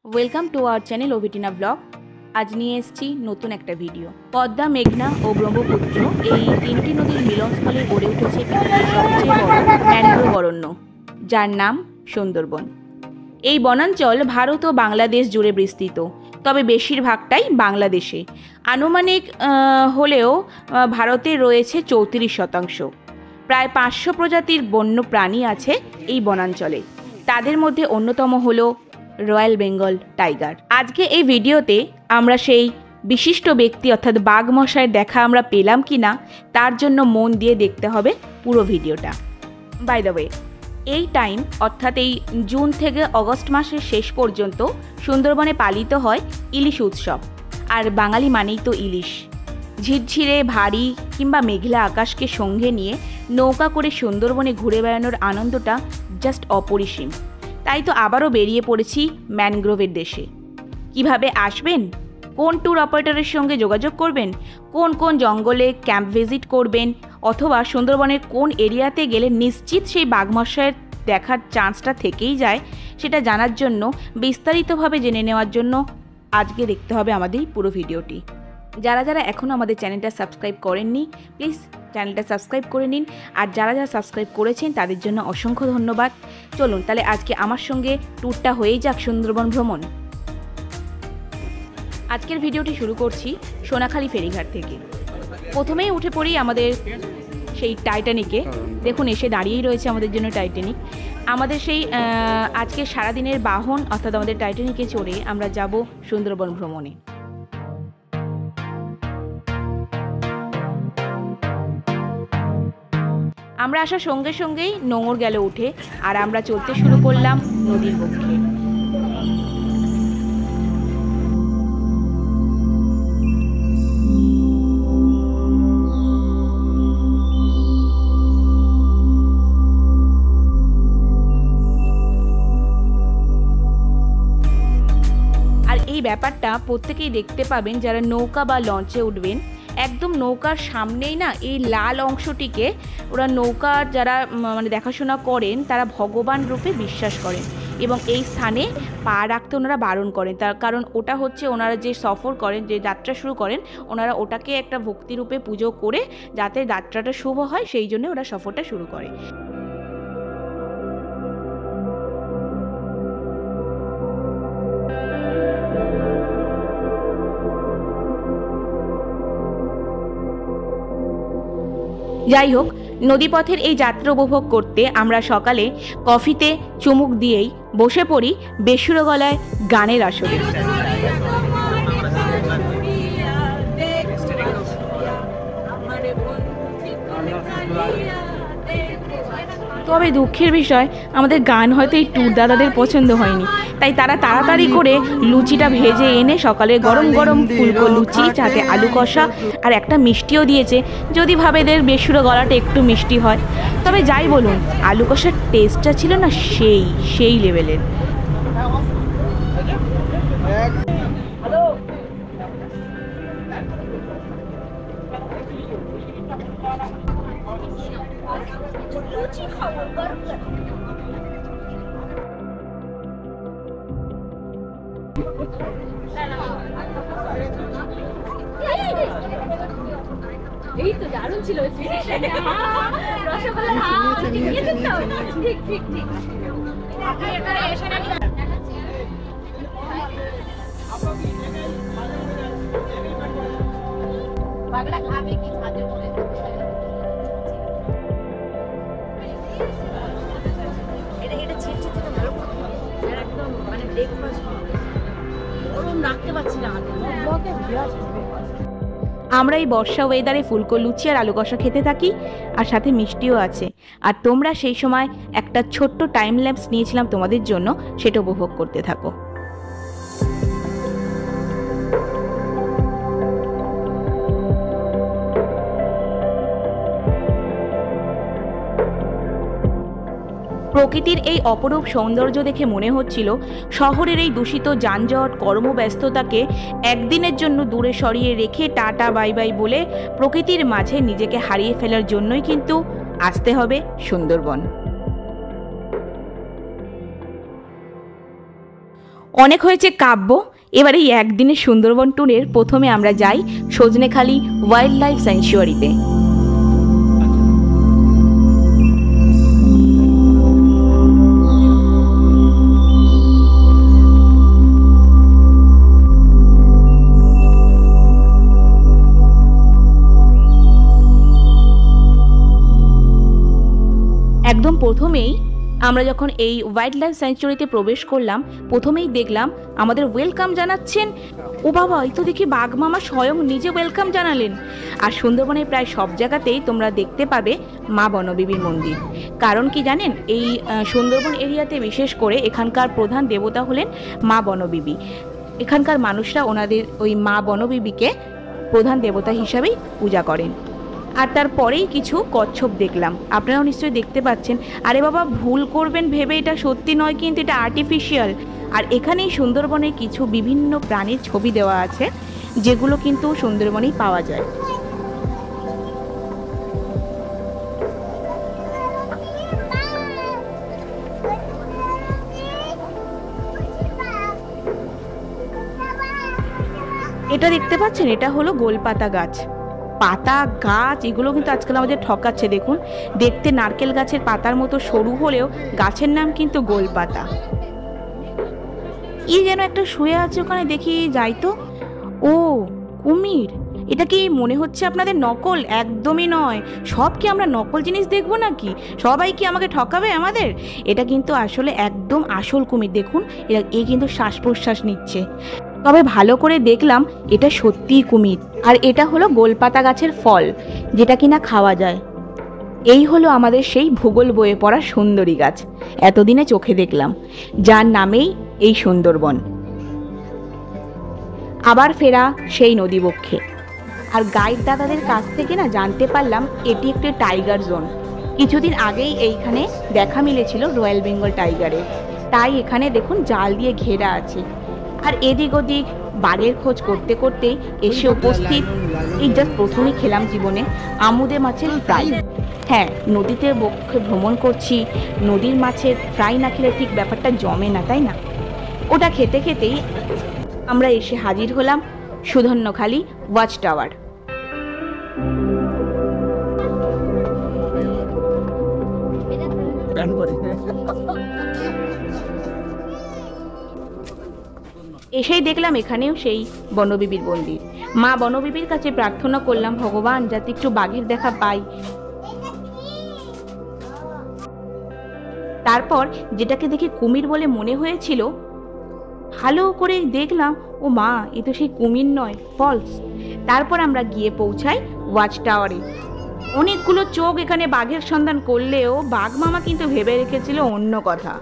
Welcome to our channel অভিটিনা blog. আজ নিয়ে এসেছি নতুন একটা ভিডিও। পদ্মা, মেঘনা ও ব্রহ্মপুত্র এই তিনটি নদীর মিলনস্থলে গড়ে উঠেছে পৃথিবীর সবচেয়ে বড় ম্যানগ্রোভ অরণ্য, যার নাম সুন্দরবন। এই বনাঞ্চল ভারত ও বাংলাদেশ জুড়ে বিস্তৃত, তবে বেশিরভাগটাই বাংলাদেশে। আনুমানিক হলেও ভারতে রয়েছে 34%। প্রায় 500 প্রজাতির বন্য প্রাণী আছে এই বনাঞ্চলে। তাদের মধ্যে অন্যতম হলো রয়্যাল বেঙ্গল টাইগার। আজকে এই ভিডিওতে আমরা সেই বিশিষ্ট ব্যক্তি অর্থাৎ বাঘ মশাইয়ের দেখা আমরা পেলাম কি না তার জন্য মন দিয়ে দেখতে হবে পুরো ভিডিওটা। বাই দ্য ওয়ে, এই টাইম অর্থাৎ এই জুন থেকে অগস্ট মাসের শেষ পর্যন্ত সুন্দরবনে পালিত হয় ইলিশ উৎসব। আর বাঙালি মানেই তো ইলিশ। ঝিরঝিরে ভারী কিংবা মেঘলা আকাশকে সঙ্গে নিয়ে নৌকা করে সুন্দরবনে ঘুরে বেড়ানোর আনন্দটা জাস্ট অপরিসীম। তাই তো আবারও বেরিয়ে পড়েছি ম্যানগ্রোভের দেশে। কিভাবে আসবেন, কোন ট্যুর অপারেটরের সঙ্গে যোগাযোগ করবেন, কোন কোন জঙ্গলে ক্যাম্প ভিজিট করবেন, অথবা সুন্দরবনের কোন এরিয়াতে গেলে নিশ্চিত সেই বাঘমশাইয়ের দেখার চান্সটা থেকেই যায়, সেটা জানার জন্য বিস্তারিতভাবে জেনে নেওয়ার জন্য আজকে দেখতে হবে আমাদের পুরো ভিডিওটি। যারা যারা এখনও আমাদের চ্যানেলটা সাবস্ক্রাইব করেননি, প্লিজ চ্যানেলটা সাবস্ক্রাইব করে নিন। আর যারা যারা সাবস্ক্রাইব করেছেন তাদের জন্য অসংখ্য ধন্যবাদ। চলুন তাহলে আজকে আমার সঙ্গে ট্যুরটা হয়েই যাক সুন্দরবন ভ্রমণ। আজকের ভিডিওটি শুরু করছি সোনাখালি ফেরিঘাট থেকে। প্রথমেই উঠে পড়ি আমাদের সেই টাইটানিকে। দেখুন এসে দাঁড়িয়েই রয়েছে আমাদের জন্য টাইটানিক। আমাদের সেই আজকে সারাদিনের বাহন অর্থাৎ আমাদের টাইটানিকে চড়ে আমরা যাব সুন্দরবন ভ্রমণে। আমরা আসার সঙ্গে সঙ্গেই নোঙর গেল উঠে, আর আমরা চলতে শুরু করলাম নদীর পক্ষে। আর এই ব্যাপারটা প্রত্যেকেই দেখতে পাবেন যারা নৌকা বা লঞ্চে উঠবেন। একদম নৌকার সামনেই না এই লাল অংশটিকে ওরা নৌকার যারা দেখাশোনা করেন তারা ভগবান রূপে বিশ্বাস করেন, এবং এই স্থানে পা রাখতে ওনারা বারণ করেন। তার কারণ ওটা হচ্ছে ওনারা যে সফর করেন, যে যাত্রা শুরু করেন, ওনারা ওটাকে একটা ভক্তিরূপে পুজো করে যাতে যাত্রাটা শুভ হয় সেই জন্য ওরা সফরটা শুরু করে। যাই হোক, নদীপথের এই যাত্রা উপভোগ করতে আমরা সকালে কফিতে চুমুক দিয়েই বসে পড়ি বেসুরো গলায় গানের আসরে। তবে দুঃখের বিষয়, আমাদের গান হয়তো এই ট্যুর দাদাদের পছন্দ হয়নি, তাই তারা তাড়াতাড়ি করে লুচিটা ভেজে এনে সকালে গরম গরম ফুলকো লুচি, সাথে আলু কষা আর একটা মিষ্টিও দিয়েছে, যদি ভাবে এদের বেসুরো গলাটা একটু মিষ্টি হয়। তবে যাই বলুন, আলু কষার টেস্টটা ছিল না সেই লেভেলের। এই তো দারুণ ছিল রসগোল্লা। ঠিক ঠিক ঠিক আপনি এখানে এসে বাগড়া খাবে কি খাতে বলে এটা ছিটছে ভালো একদম ব্রেকফাস্ট গরম রাখতে পারছি না হাতে। আমরা এই বর্ষা ওয়েদারে ফুলকো লুচি আর আলু কষা খেতে থাকি, আর সাথে মিষ্টিও আছে। আর তোমরা সেই সময় একটা ছোট্ট টাইম ল্যাপস নিয়েছিলাম তোমাদের জন্য, সেটা উপভোগ করতে থাকো। প্রকৃতির এই অপরূপ সৌন্দর্য দেখে মনে হচ্ছিল শহরের এই দূষিত যানজট কর্মব্যস্ততাকে একদিনের জন্য দূরে সরিয়ে রেখে টাটা বাই বাই বলে প্রকৃতির মাঝে নিজেকে হারিয়ে ফেলার জন্যই কিন্তু আসতে হবে সুন্দরবন। অনেক হয়েছে কাব্য। এবার এই একদিনের সুন্দরবন ট্যুরের প্রথমে আমরা যাই সজনেখালি ওয়াইল্ড লাইফ স্যাংচুয়ারিতে। একদম প্রথমেই আমরা যখন এই ওয়াইল্ড লাইফ স্যাংচুয়ারিতে প্রবেশ করলাম, প্রথমেই দেখলাম আমাদের ওয়েলকাম জানাচ্ছেন, ও বাবা, এই তো দেখি বাঘ মামা স্বয়ং নিজে ওয়েলকাম জানালেন। আর সুন্দরবনের প্রায় সব জায়গাতেই তোমরা দেখতে পাবে মা বনবিবির মন্দির। কারণ কি জানেন, এই সুন্দরবন এরিয়াতে বিশেষ করে এখানকার প্রধান দেবতা হলেন মা বনবিবি। এখানকার মানুষরা ওনাদের ওই মা বনবিবিকে প্রধান দেবতা হিসাবেই পূজা করেন। আর তারপরেই কিছু কচ্ছপ দেখলাম, আপনারাও নিশ্চয়ই দেখতে পাচ্ছেন। আরে বাবা, ভুল করবেন ভেবে এটা সত্যি নয়, কিন্তু এটা আর্টিফিশিয়াল। আর এখানেই সুন্দরবনে কিছু বিভিন্ন প্রাণীর ছবি দেওয়া আছে, যেগুলো কিন্তু সুন্দরবনেই পাওয়া যায়। এটা দেখতে পাচ্ছেন, এটা হলো গোলপাতা গাছ। পাতা গাছ এগুলো কিন্তু আজকাল আমাদের ঠকাচ্ছে। দেখুন, দেখতে নারকেল গাছের পাতার মতো সরু হলেও গাছের নাম কিন্তু গোলপাতা। এই যেন একটা শুয়ে আছে ওখানে, দেখি যাই তো। ও কুমির। এটা কি মনে হচ্ছে আপনাদের নকল? একদমই নয়। সব কি আমরা নকল জিনিস দেখবো নাকি? সবাই কি আমাকে ঠকাবে আমাদের? এটা কিন্তু আসলে একদম আসল কুমির। দেখুন, এ কিন্তু শ্বাস প্রশ্বাস নিচ্ছে। তবে ভালো করে দেখলাম এটা সত্যিই কুমির। আর এটা হলো গোলপাতা গাছের ফল, যেটা কিনা খাওয়া যায়। এই হলো আমাদের সেই ভূগোল বইয়ে পড়া সুন্দরী গাছ, এতদিনে চোখে দেখলাম, যার নামেই এই সুন্দরবন। আবার ফেরা সেই নদীবক্ষে। আর গাইড দাদাদের কাছ থেকে না জানতে পারলাম এটি একটি টাইগার জোন। কিছুদিন আগেই এইখানে দেখা মিলেছিল রয়্যাল বেঙ্গল টাইগারের, তাই এখানে দেখুন জাল দিয়ে ঘেরা আছে। আর এদিক ওদিক বাঘের খোঁজ করতে করতেই এসে উপস্থিত, এই জাস্ট প্রথমেই খেলাম জীবনে আমুদে মাছের ফ্রাই। হ্যাঁ, নদীতে বক্ষে ভ্রমণ করছি, নদীর মাছের ফ্রাই না খেলে ঠিক ব্যাপারটা জমে না, তাই না? ওটা খেতে খেতেই আমরা এসে হাজির হলাম সুধন্যখালি ওয়াচ টাওয়ার। এসেই দেখলাম এখানেও সেই বনবিবির মন্দির। মা বনবিবির কাছে প্রার্থনা করলাম, ভগবান যাতে একটু বাঘের দেখা পাই। তারপর যেটাকে দেখে কুমির বলে মনে হয়েছিল, ভালো করে দেখলাম, ও মা, এ তো সেই কুমির নয়, ফলস। তারপর আমরা গিয়ে পৌঁছাই ওয়াচ টাওয়ারে। অনেকগুলো চোখ এখানে বাঘের সন্ধান করলেও বাঘ মামা কিন্তু ভেবে রেখেছিল অন্য কথা।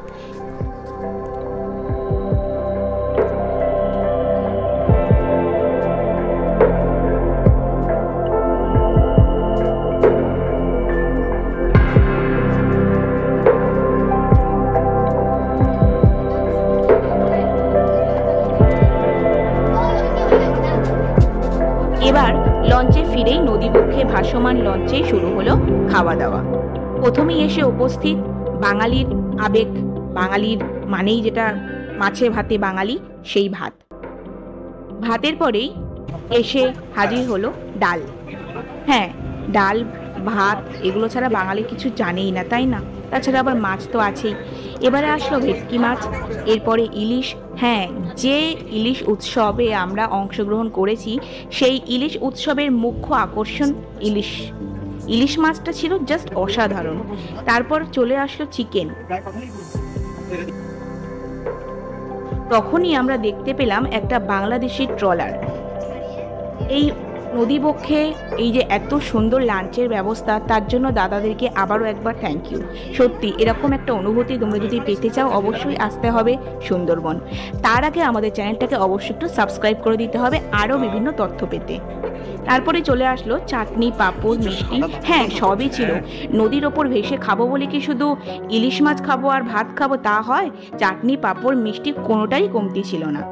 এবার লঞ্চে ফিরেই নদীবক্ষে ভাসমান লঞ্চে শুরু হলো খাওয়া দাওয়া। প্রথমেই এসে উপস্থিত বাঙালির আবেগ, বাঙালির মানেই যেটা মাছে ভাতে বাঙালি, সেই ভাত। ভাতের পরেই এসে হাজির হলো ডাল। হ্যাঁ, ডাল ভাত এগুলো ছাড়া বাঙালি কিছু জানেই না, তাই না? তাছাড়া আবার মাছ তো আছেই। এবারে আসলো ভেটকি মাছ, এরপরে ইলিশ। হ্যাঁ, যে ইলিশ উৎসবে আমরা অংশগ্রহণ করেছি, সেই ইলিশ উৎসবের মুখ্য আকর্ষণ ইলিশ। ইলিশ মাছটা ছিল জাস্ট অসাধারণ। তারপর চলে আসলো চিকেন। তখনই আমরা দেখতে পেলাম একটা বাংলাদেশি ট্রলার। এই নদীবক্ষে এই যে এত সুন্দর লাঞ্চের ব্যবস্থা, তার জন্য দাদাদেরকে আবারও একবার থ্যাংক ইউ। সত্যি এরকম একটা অনুভূতি তোমরা যদি পেতে চাও, অবশ্যই আসতে হবে সুন্দরবন। তার আগে আমাদের চ্যানেলটাকে অবশ্যই একটু সাবস্ক্রাইব করে দিতে হবে আরও বিভিন্ন তথ্য পেতে। তারপরে চলে আসলো চাটনি, পাঁপড়, মিষ্টি। হ্যাঁ, সবই ছিল। নদীর ওপর ভেসে খাবো বলে কি শুধু ইলিশ মাছ খাবো আর ভাত খাবো তা হয়? চাটনি, পাঁপড়, মিষ্টি কোনোটাই কমতি ছিল না।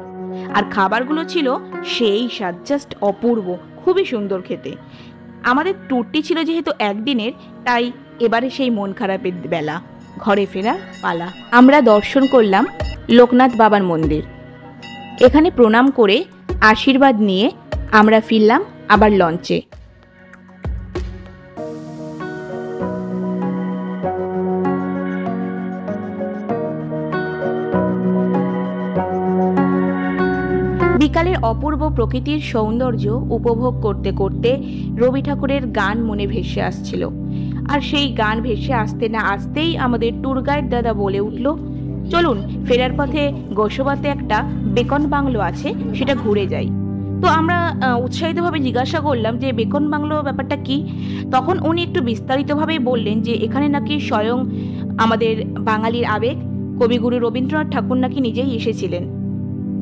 আর খাবারগুলো ছিল সেই স্বাদ, জাস্ট অপূর্ব, খুবই সুন্দর খেতে। আমাদের ট্যুরটি ছিল যেহেতু একদিনের, তাই এবারে সেই মন খারাপের বেলা, ঘরে ফেরার পালা। আমরা দর্শন করলাম লোকনাথ বাবার মন্দির। এখানে প্রণাম করে আশীর্বাদ নিয়ে আমরা ফিরলাম আবার লঞ্চে। বিকালের অপূর্ব প্রকৃতির সৌন্দর্য উপভোগ করতে করতে রবি ঠাকুরের গান মনে ভেসে আসছিল। আর সেই গান ভেসে আসতে না আসতেই আমাদের ট্যুর গাইড দাদা বলে উঠল, চলুন ফেরার পথে গোসাবাতে একটা বেকন বাংলো আছে, সেটা ঘুরে যাই। তো আমরা উৎসাহিতভাবে জিজ্ঞাসা করলাম যে বেকন বাংলো ব্যাপারটা কি। তখন উনি একটু বিস্তারিতভাবেই বললেন যে এখানে নাকি স্বয়ং আমাদের বাঙালির আবেগ কবিগুরু রবীন্দ্রনাথ ঠাকুর নাকি নিজেই এসেছিলেন।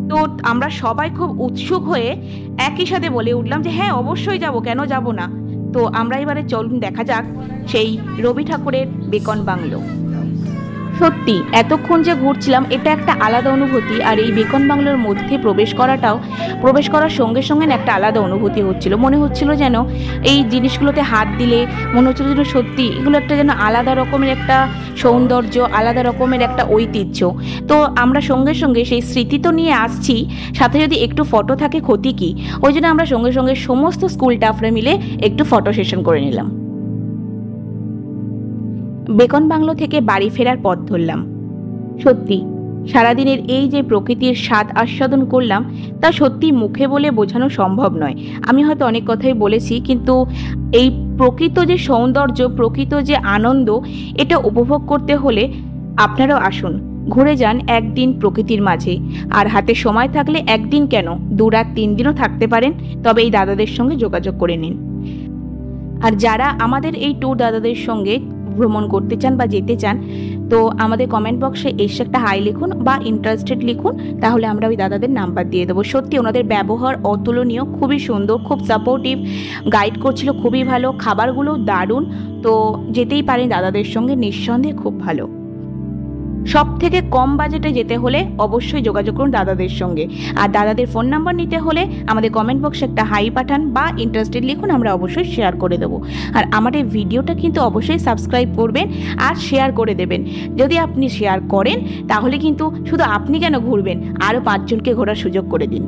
তো আমরা সবাই খুব উৎসুক হয়ে একই সাথে বলে উঠলাম যে হ্যাঁ অবশ্যই যাব, কেন যাব না। তো আমরা এবারে চলুন দেখা যাক সেই রবি ঠাকুরের বেকন বাংলো। সত্যি এতক্ষণ যে ঘুরছিলাম এটা একটা আলাদা অনুভূতি। আর এই বেকন বাংলোর মধ্যে প্রবেশ করার সঙ্গে সঙ্গে একটা আলাদা অনুভূতি হচ্ছিল। মনে হচ্ছিল যেন এই জিনিসগুলোতে হাত দিলে মনে হচ্ছিল যেন সত্যি এগুলো একটা যেন আলাদা রকমের একটা সৌন্দর্য, আলাদা রকমের একটা ঐতিহ্য। তো আমরা সঙ্গে সঙ্গে সেই স্মৃতি তো নিয়ে আসছি, সাথে যদি একটু ফটো থাকে ক্ষতি কি, ওই জন্য আমরা সঙ্গে সঙ্গে সমস্ত স্কুল স্টাফরা মিলে একটু ফটো সেশন করে নিলাম। বেকন বাংলো থেকে বাড়ি ফেরার পথ ধরলাম। সত্যি সারাদিনের এই যে প্রকৃতির স্বাদ আস্বাদন করলাম তা সত্যি মুখে বলে বোঝানো সম্ভব নয়। আমি হয়তো অনেক কথাই বলেছি, কিন্তু এই প্রকৃত যে সৌন্দর্য, প্রকৃত যে আনন্দ, এটা উপভোগ করতে হলে আপনারাও আসুন, ঘুরে যান একদিন প্রকৃতির মাঝে। আর হাতে সময় থাকলে একদিন কেন 2 রাত 3 দিনও থাকতে পারেন, তবে এই দাদাদের সঙ্গে যোগাযোগ করে নিন। আর যারা আমাদের এই ট্যুর দাদাদের সঙ্গে ভ্রমণ করতে চান বা যেতে চান, তো আমাদের কমেন্ট বক্সে এসে একটা হাই লিখুন বা ইন্টারেস্টেড লিখুন, তাহলে আমরা ওই দাদাদের নাম্বার দিয়ে দেবো। সত্যি ওনাদের ব্যবহার অতুলনীয়, খুবই সুন্দর, খুব সাপোর্টিভ, গাইড করছিল খুবই ভালো, খাবারগুলো দারুণ। তো যেতেই পারেন দাদাদের সঙ্গে, নিঃসন্দেহে খুব ভালো। সব থেকে কম বাজেটে যেতে হলে অবশ্যই যোগাযোগ করুন দাদাদের সঙ্গে। আর দাদাদের ফোন নাম্বার নিতে হলে আমাদের কমেন্ট বক্সে একটা হাই পাঠান বা ইন্টারেস্টেড লিখুন, আমরা অবশ্যই শেয়ার করে দেবো। আর আমার এই ভিডিওটা কিন্তু অবশ্যই সাবস্ক্রাইব করবেন আর শেয়ার করে দেবেন। যদি আপনি শেয়ার করেন তাহলে কিন্তু শুধু আপনি কেন ঘুরবেন, আরও 5 জনকে ঘোরার সুযোগ করে দিন।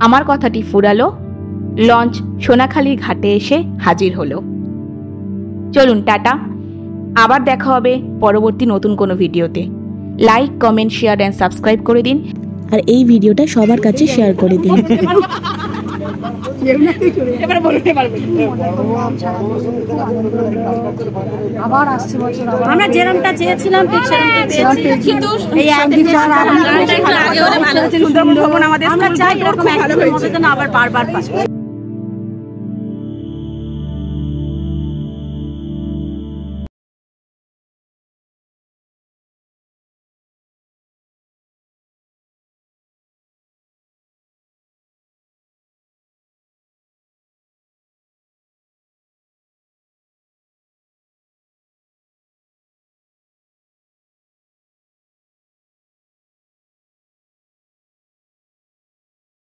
আমার কথাটি ফুরালো, লঞ্চ সোনাখালীর ঘাটে এসে হাজির হলো। চলুন টাটা, আবার দেখা হবে পরবর্তী নতুন কোনো ভিডিওতে। Like, comment, share and subscribe করে দিন, আর এই ভিডিওটা সবার কাছে শেয়ার করে দিন। আমরা যেরকমটা চেয়েছিলাম ঠিক সেরকমটা পেয়েছি, কিন্তু এই একদিন আমরা চাই এরকম আবার বারবার